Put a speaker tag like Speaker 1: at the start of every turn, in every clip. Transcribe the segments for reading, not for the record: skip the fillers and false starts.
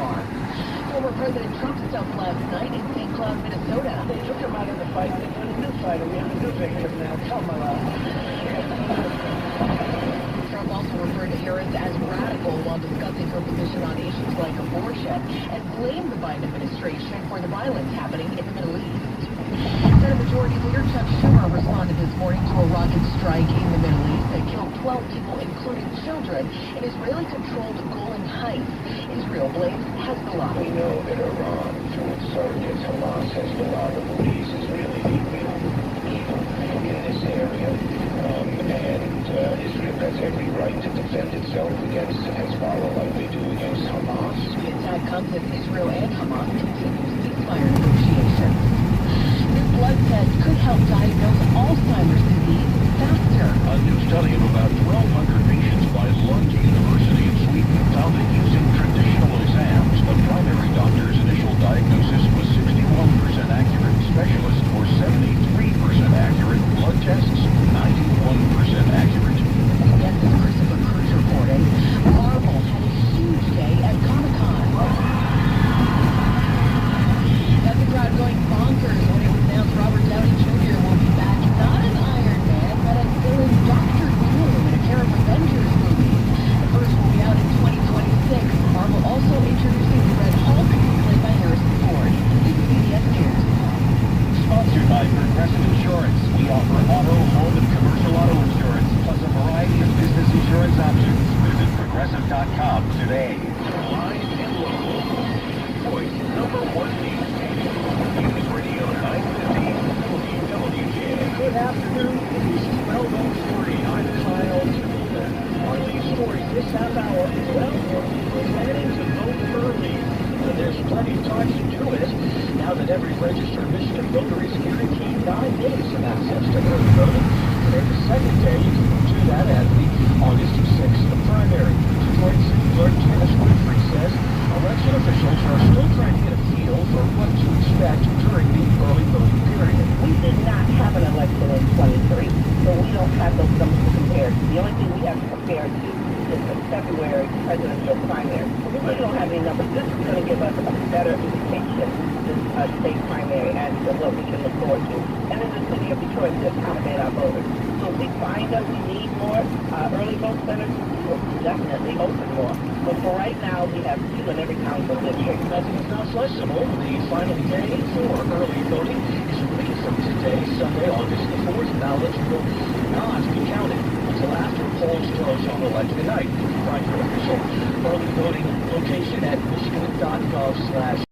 Speaker 1: far. Former President Trump stuffed last night in St. Cloud, Minnesota.
Speaker 2: They took him out of the fight. They put a new fight, and we have a new victim now. Kamala.
Speaker 1: Trump also referred to Harris as radical while discussing her position on issues like abortion and blamed the Biden administration for the violence happening in the Middle East. Senate Majority Leader Chuck Schumer responded this morning to a rocket strike in the Middle East that killed 12 people, including children, in Israeli-controlled Golan Heights. Israel blames Hezbollah.
Speaker 3: We know that Iran, through its surrogates Hamas, Hezbollah, the Houthis, is really the real evil in this area. And Israel has every right to defend itself against Hezbollah like they do against Hamas.
Speaker 1: The attack comes as Israel and Hamas continue ceasefire negotiations. New blood test could help diagnose Alzheimer's disease faster.
Speaker 4: A new study of about 1,200 patients by Lund University in Sweden found that using traditional exams, the primary doctor's initial diagnosis was 61% accurate, specialists were 73% accurate, blood tests 91% accurate.
Speaker 1: Yes, this is Christopher Cruz reporting. Marvel had a huge day at Comic-Con. That's the crowd going bonkers when it was announced Robert Downey Jr. will be back, not as Iron Man, but as villain Doctor Doom in a pair of Avengers movies. The first will be out in 2026. Marvel also introducing the Red Hulk, played by Harrison Ford. CBS News.
Speaker 4: Sponsored by Progressive Insurance. We offer auto, home, and commercial auto insurance, plus a variety of business insurance options. Visit Progressive.com today.
Speaker 3: Live and local. Voice number 1 News. News Radio 950 WGN.
Speaker 2: Good afternoon. This is Melbourne Story. I'm Kyle Tillman. On these stories this half hour, well, we're planning to vote early. There's plenty of time to do it. Now that every registered Michigan voter is guaranteed 9 days of access to early voting, today's the second day you can do that at the August 6th primary. Detroit City Clerk Janice Winfrey says election officials are still trying to get a feel for what to expect during the early voting period.
Speaker 5: We did not have an election in 23, so we don't have those numbers to compare to. The only thing we have to compare to is the February presidential primary. We really don't have any numbers. This is going to give us a better indication, this state primary, as to what we can look forward to. And in the city of Detroit to accommodate our voters. So if we find that we need more early vote centers, we'll definitely open more. But for right now, we have 2 in every council district.
Speaker 2: Nothing is not flexible. The final day for early voting is a week from today, Sunday, August the 4th. Ballots will not be counted until after polls close on election night. Find your official early voting location at michigan.gov/.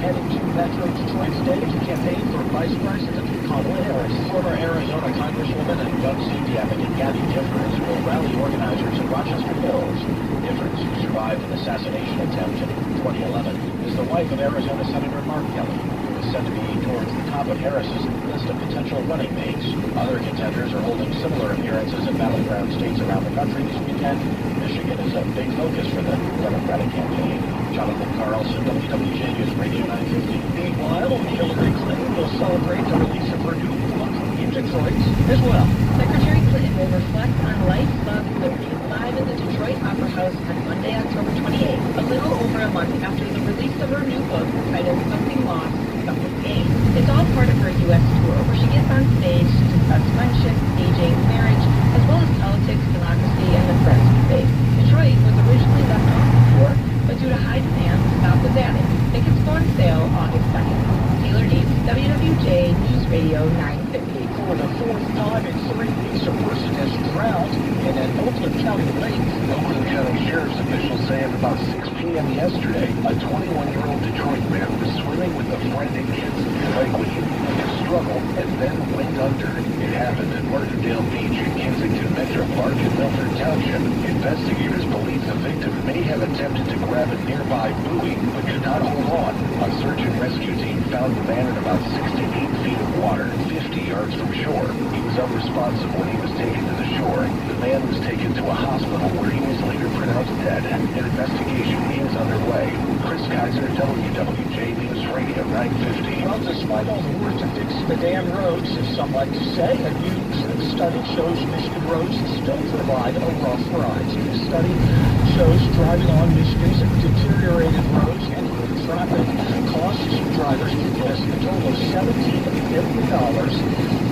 Speaker 2: Heading to Metro Detroit today to campaign for Vice President Kamala Harris.
Speaker 4: Former Arizona Congresswoman and gun safety advocate Gabby Giffords will rally organizers in Rochester Hills. Giffords, who survived an assassination attempt in 2011, is the wife of Arizona Senator Mark Kelly, who is said to be towards the top of Harris's list of potential running mates. Other contenders are holding similar appearances in battleground states around the country this weekend. Michigan is a big focus for the Democratic campaign. Jonathan Carlson, WWJ News Radio 950.
Speaker 2: Meanwhile, Hillary Clinton will celebrate the release of her new book in Detroit as well.
Speaker 1: Secretary Clinton will reflect on life's love liberty live at the Detroit Opera House on Monday, October 28th, a little over a month after the release of her new book titled Something Lost, Something Gained. It's all part of her U.S. tour, where she gets on stage to discuss friendship, aging, marriage, as well as politics, democracy, and the threats we face. Detroit was originally left off the tour, but due to high demand, the stop was added. Tickets go on sale August 2nd. Taylor Deeds, WWJ News Radio 950.
Speaker 2: For the 4th time in 3 weeks, a person has drowned in an Oakland County lake.
Speaker 3: Oakland County Sheriff's officials say at about 6 p.m. yesterday, a 21-year-old Detroit man was swimming with a friend in Kansas Lake when he began to struggle and then went under. It happened at Martindale Beach in Kensington Metro Park in Milford Township. Investigators believe the victim may have attempted to grab a nearby buoy, but could not hold on. A search and rescue team found the man in about 6 to 8 feet of water, 50 yards from shore. He was unresponsive when he was taken to the shore. The man was taken to a hospital where he was later pronounced dead. dead. An investigation is underway. Chris Kaiser, WWJ News Radio 950.
Speaker 2: Well, despite all the work to fix the damn roads, as some like to say, a new study shows Michigan roads still provide a rough ride. This study shows driving on Michigan's deteriorated roads and traffic costs drivers a total of $17 billion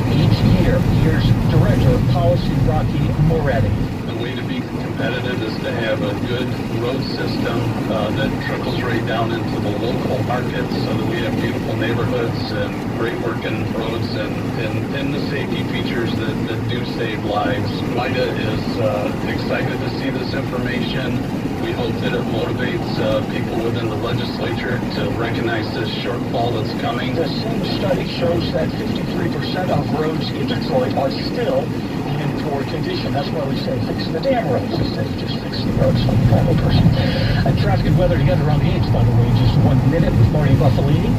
Speaker 2: each year. Here's Director of Policy Rocky Moretti.
Speaker 6: The way to be competitive is to have a good road system that trickles right down into the local markets so that we have beautiful neighborhoods and great working roads and the safety features that do save lives. WIDA is excited to see this information. We hope that it motivates people within the legislature to recognize this shortfall that's coming.
Speaker 2: The same study shows that 53% of roads in Detroit are still in poor condition. That's why we say fix the damn roads instead of just fix the roads like a normal person. And traffic and weather together on the 8th, by the way, just 1 minute with Marty Buffalini.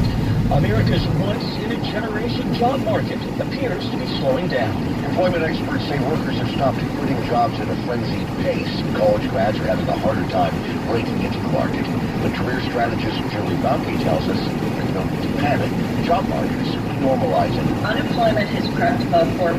Speaker 2: America's once-in-a-generation job market appears to be slowing down.
Speaker 7: Employment experts say workers have stopped quitting jobs at a frenzied pace. College grads are having a harder time breaking into the market. But career strategist Julie Bauke tells us there's no need to panic. The job market is normalizing.
Speaker 1: Unemployment has crept above 4%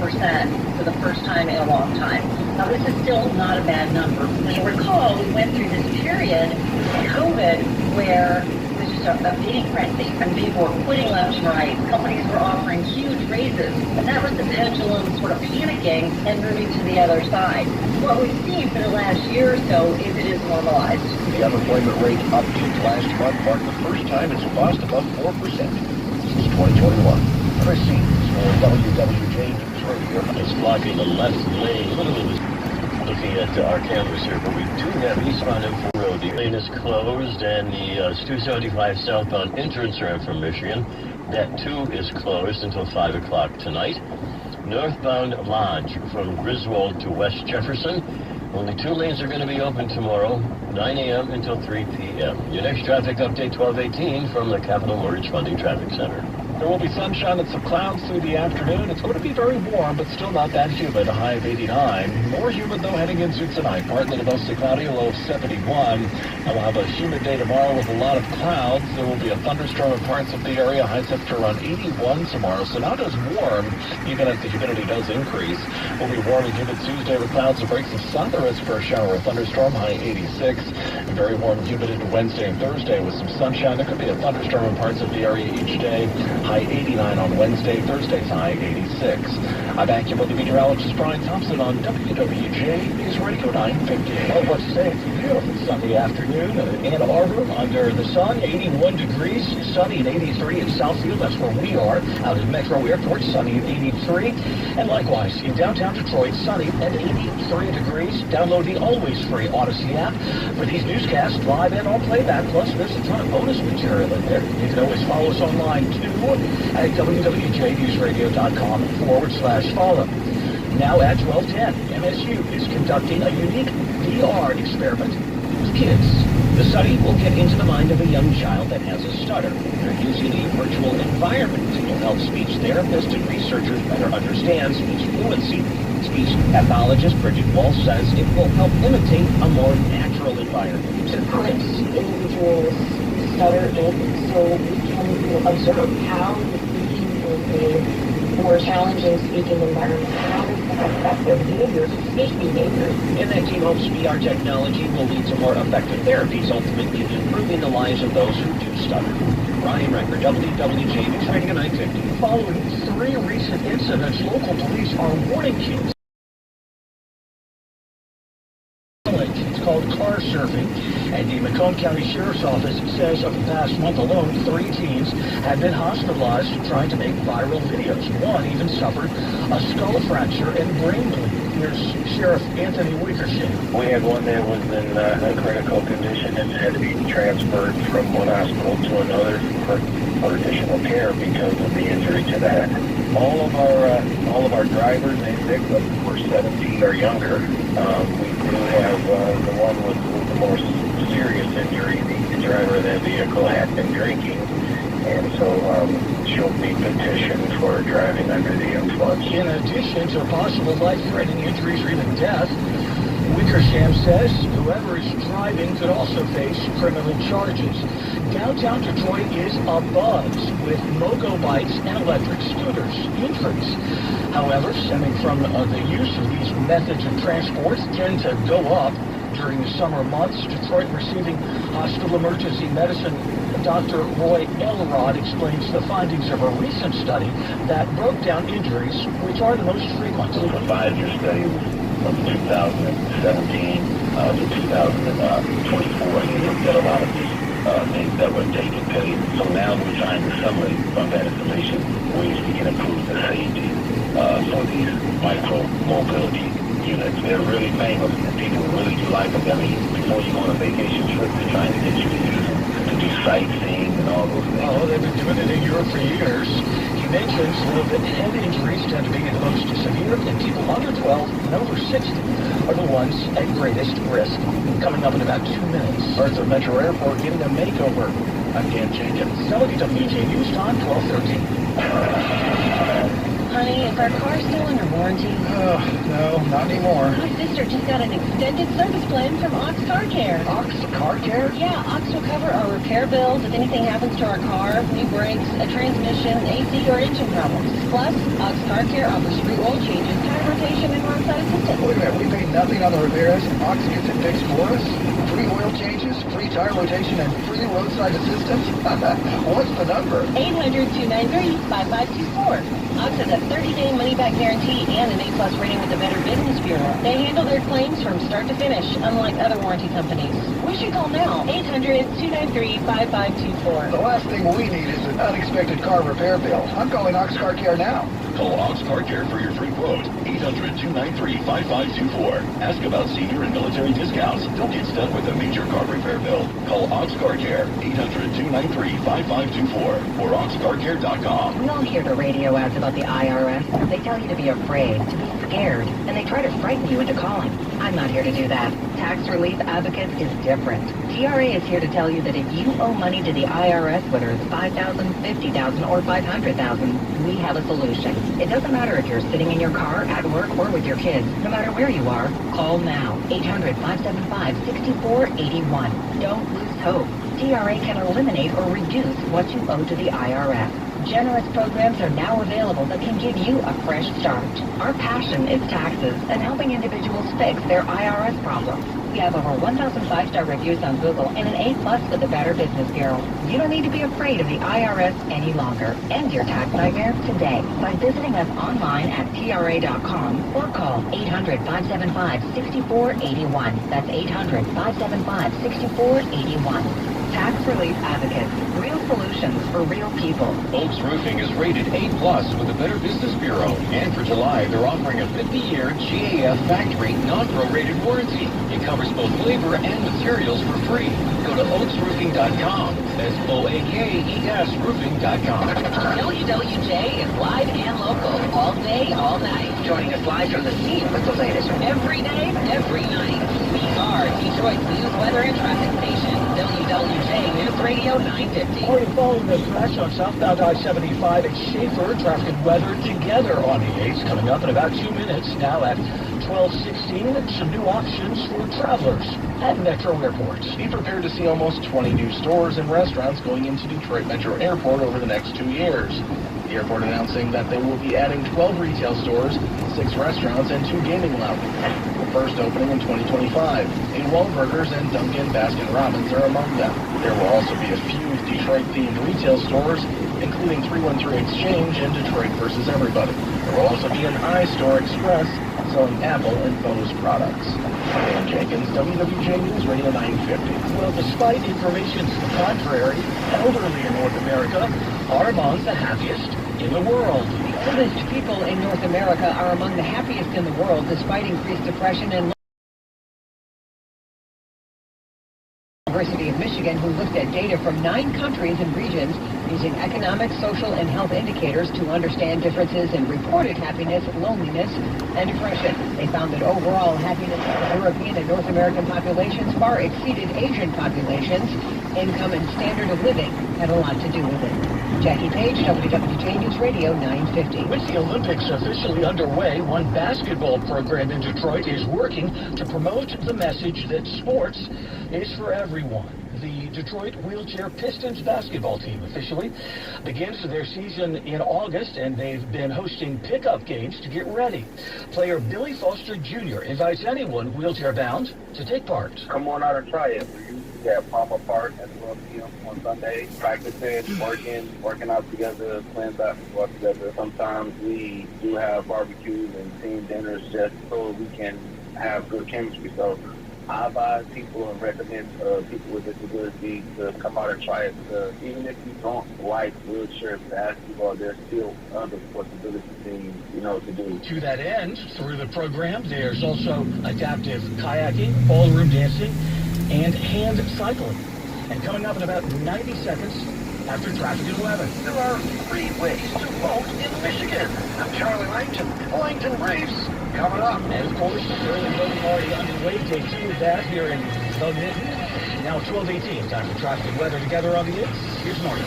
Speaker 1: for the first time in a long time. Now, this is still not a bad number. As you recall, we went through this period in COVID where it was just a bidding frenzy, and people were quitting left and right. Companies were offering huge raises, and that was the pendulum sort of panicking and moving to the other side. What we've seen for the last year or so is it is normalized.
Speaker 7: The unemployment rate uptick last month marked the first time it's crossed above 4% since 2021. Chris Seams for WWJ News Radio.
Speaker 8: It's blocking the left lane. Looking at our cameras here, but we do have East Mount Info Road. The lane is closed, and the 275 southbound entrance ramp from Michigan, that too is closed until 5 o'clock tonight. Northbound Lodge from Griswold to West Jefferson, only 2 lanes are going to be open tomorrow, 9 a.m. until 3 p.m. Your next traffic update, 12:18 from the Capital Mortgage Funding Traffic Center.
Speaker 2: There will be sunshine and some clouds through the afternoon. It's going to be very warm, but still not that humid, a high of 89. More humid, though, heading into tonight. Partly to mostly cloudy, a low of 71. And we'll have a humid day tomorrow with a lot of clouds. There will be a thunderstorm in parts of the area. High temperature around 81 tomorrow, so not as warm, even as the humidity does increase. We'll be warm and humid Tuesday with clouds and breaks of sun. There is for a shower or thunderstorm, high 86. And very warm and humid into Wednesday and Thursday with some sunshine. There could be a thunderstorm in parts of the area each day. High 89 on Wednesday, Thursday's high 86. I'm AccuWeather meteorologist Brian Thompson on WWJ News Radio 950. Well, what's today? It's a beautiful Sunday afternoon in Ann Arbor under the sun, 81 degrees, sunny and 83 in Southfield. That's where we are. Out at Metro Airport, sunny and 83. And likewise, in downtown Detroit, sunny and 83 degrees. Download the always free Odyssey app for these newscasts, live and on playback. Plus, there's a ton of bonus material in there. You can always follow us online, too, at www.newsradio.com/follow. Now at 12:10, MSU is conducting a unique VR experiment with kids. The study will get into the mind of a young child that has a stutter. They're using a virtual environment to help speech therapists and researchers better understand speech fluency. Speech pathologist Bridget Walsh says it will help imitate a more natural environment.
Speaker 5: To put individuals stutter in so we can observe how the speaking in a more challenging speaking environment, how does that affect their behaviors, speech behaviors.
Speaker 2: And that team hopes VR technology will lead to more effective therapies, ultimately improving the lives of those who do stutter. Ryan Recker, WWJ News Radio 950. Following 3 recent incidents, local police are warning kids. It's called car surfing, and the Macomb County Sheriff's Office says of the past month alone, 3 teens have been hospitalized trying to make viral videos. One even suffered a skull fracture and brain bleed. Here's Sheriff Anthony Wickersham.
Speaker 9: We had one that was in a critical condition and had to be transferred from one hospital to another for additional care because of the injury to the head. All of our drivers and victims were 17 or younger. We do have the one with the more serious injury. The driver of that vehicle had been drinking, and so she'll be petitioned for driving under the influence.
Speaker 2: In addition to possible life-threatening injuries or even death, Wickersham says whoever is driving could also face criminal charges. Downtown Detroit is abuzz with mogo bikes and electric scooters entries. However, stemming from the use of these methods of transport tend to go up during the summer months. Detroit receiving hospital emergency medicine Dr. Roy Elrod explains the findings of a recent study that broke down injuries, which are the most frequent.
Speaker 9: It was a 5-year study from 2017 to 2024, and it looked at a lot of the things that were taking place. So now we're trying to summary from that information ways we can improve the safety for these micro-mobility units. They're really famous, and people really do like them. I mean, before you go on a vacation trip, they're trying to get you to use them to do sightseeing and all those things.
Speaker 2: Oh, they've been doing it in Europe for years. He mentions, though, that head injuries tend to be the most severe, and people under 12 and over 60 are the ones at greatest risk. Coming up in about 2 minutes.
Speaker 4: Parts of Metro Airport getting a makeover. I'm Dan Jenkins.
Speaker 2: WWJ News Time, 12:13.
Speaker 1: Honey, is our car still under warranty?
Speaker 4: No, not anymore.
Speaker 1: My sister just got an extended service plan from Ox Car Care.
Speaker 4: Ox Car Care?
Speaker 1: Yeah, Ox will cover our repair bills if anything happens to our car, new brakes, a transmission, AC, or engine problems. Plus, Ox Car Care offers free oil changes, tire rotation, and roadside assistance.
Speaker 4: Wait a minute, we paid nothing on the repairs, and Ox gets it fixed for us? Free oil changes, free tire rotation, and free roadside assistance? What's the number?
Speaker 1: 800-293-5524. Ox has a 30-day money-back guarantee and an A+ rating with the Better Business Bureau. They handle their claims from start to finish, unlike other warranty companies. We should call now, 800-293-5524.
Speaker 4: The last thing we need is an unexpected car repair bill. I'm calling Ox Car Care now.
Speaker 10: Call Ox Car Care for your free quote. 800-293-5524. Ask about senior and military discounts. Don't get stuck with a major car repair bill. Call Ox Car Care. 800-293-5524 or oxcarcare.com.
Speaker 11: We all hear the radio ads about the IRS. They tell you to be afraid, to be scared, and they try to frighten you into calling. I'm not here to do that. Tax Relief Advocates is different. TRA is here to tell you that if you owe money to the IRS, whether it's $5,000, $50,000, or $500,000, we have a solution. It doesn't matter if you're sitting in your car, at work, or with your kids. No matter where you are, call now. 800-575-6481. Don't lose hope. TRA can eliminate or reduce what you owe to the IRS. Generous programs are now available that can give you a fresh start. Our passion is taxes and helping individuals fix their IRS problems. We have over 1,000 5-star reviews on Google and an A+ with the Better Business Bureau. You don't need to be afraid of the IRS any longer. End your tax nightmare today by visiting us online at TRA.com or call 800-575-6481. That's 800-575-6481. Tax Relief Advocates. Real solutions for real people.
Speaker 10: Oaks Roofing is rated A+ with the Better Business Bureau. And for July, they're offering a 50-year GAF factory non-prorated warranty. It covers both labor and materials for free. Go to oaksroofing.com. That's OAKES roofing.com.
Speaker 1: WWJ is live and local, all day, all night. Joining us live from the scene with the latest every day, every night. We are Detroit's news, weather, and traffic station. WWJ News Radio 950.
Speaker 2: Already following the crash on southbound I-75 at Schaefer. Traffic and weather together on the 8s. Coming up in about 2 minutes. Now at 12:16, some new options for travelers at Metro Airport.
Speaker 4: Be prepared to see almost 20 new stores and restaurants going into Detroit Metro Airport over the next 2 years. The airport announcing that they will be adding 12 retail stores, 6 restaurants, and 2 gaming lounges. The first opening in 2025. Wahlburgers and Dunkin' Baskin-Robbins are among them. There will also be a few Detroit-themed retail stores, including 313 Exchange and Detroit vs. Everybody. There will also be an iStore Express selling Apple and Bose products. Dan Jenkins, WWJ News Radio 950.
Speaker 2: Well, despite information to the contrary, elderly in North America are among the happiest in the world.
Speaker 12: The oldest people in North America are among the happiest in the world, despite increased depression and University of Michigan, who looked at data from 9 countries and regions using economic, social, and health indicators to understand differences in reported happiness, loneliness, and depression. They found that overall happiness of European and North American populations far exceeded Asian populations. Income and standard of living had a lot to do with it. Jackie Page, WWJ News Radio 950.
Speaker 4: With the Olympics officially underway, one basketball program in Detroit is working to promote the message that sports is for everyone. The Detroit Wheelchair Pistons basketball team officially begins their season in August, and they've been hosting pickup games to get ready. Player Billy Foster Jr. invites anyone wheelchair-bound to take part.
Speaker 9: Come on out and try it. We usually at Palmer Park at 12 p.m. on Sunday, practicing, working out together, playing basketball together. Sometimes we do have barbecues and team dinners just so we can have good chemistry. So I advise people and recommend people with disabilities to come out and try it. Even if you don't like wheelchair basketball, there's still other possibilities things, to do.
Speaker 4: To that end, through the program, there's also adaptive kayaking, ballroom dancing, and hand cycling. And coming up in about 90 seconds after traffic and weather.
Speaker 7: There are 3 ways to vote in Michigan. I'm Charlie Langton Braves. Coming up.
Speaker 4: And of course, early voting already underway. Day 2 of that here in Bug Minton. Now 12:18. Time for traffic and weather together on the 8th. Here's Marty.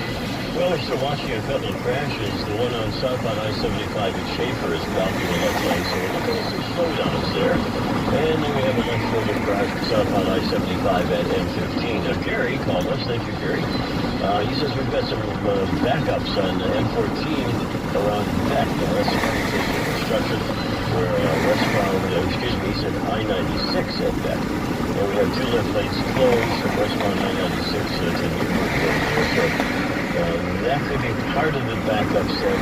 Speaker 8: Well, we're still watching a couple of crashes. The one on southbound I-75 at Schaefer is blocking the left lane, so we're looking at some slowdowns there. And then we have a much further crash southbound I-75 at M15. Now, Gary called us. Thank you, Gary. He says we've got some backups on M14 around Beck. That's construction. We're westbound, he said I-96 at Beck. And we have 2 left lanes closed from westbound I-96 to Newport. So that could be part of the backups that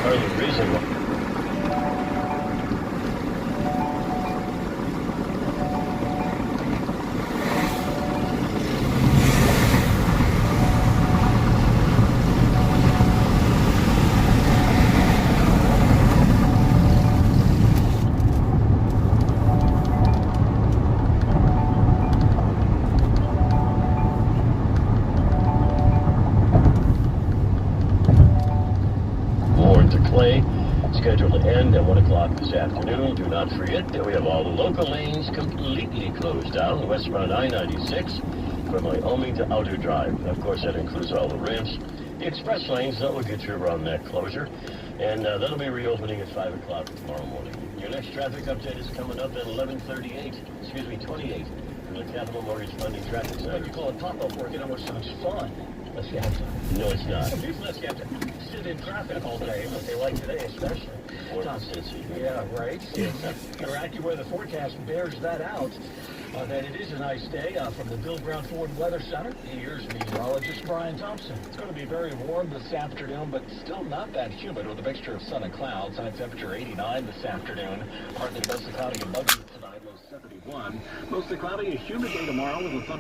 Speaker 8: part of the reason why. Scheduled to end at 1 o'clock this afternoon. Do not forget that we have all the local lanes completely closed down. Westbound I-96 from Wyoming to Outer Drive. Of course, that includes all the ramps. The express lanes, that will get you around that closure. And that'll be reopening at 5 o'clock tomorrow morning. Your next traffic update is coming up at 28 from the Capital Mortgage Funding Traffic Center.
Speaker 4: What you call it pop-up work, it almost sounds fun. Unless you have to.
Speaker 8: No, it's not.
Speaker 4: Unless you have to sit in traffic all day, what they like today especially.
Speaker 8: Or Cincy.
Speaker 4: Yeah, right. Our AccuWeather forecast bears that out. That it is a nice day from the Bill Brown Ford Weather Center. Here's meteorologist Brian Thompson.
Speaker 13: It's going to be very warm this afternoon, but still not that humid with a mixture of sun and clouds. High temperature 89 this afternoon. Partly mostly cloudy and muggy tonight, low 71. Mostly cloudy, a humid day tomorrow with a thunder.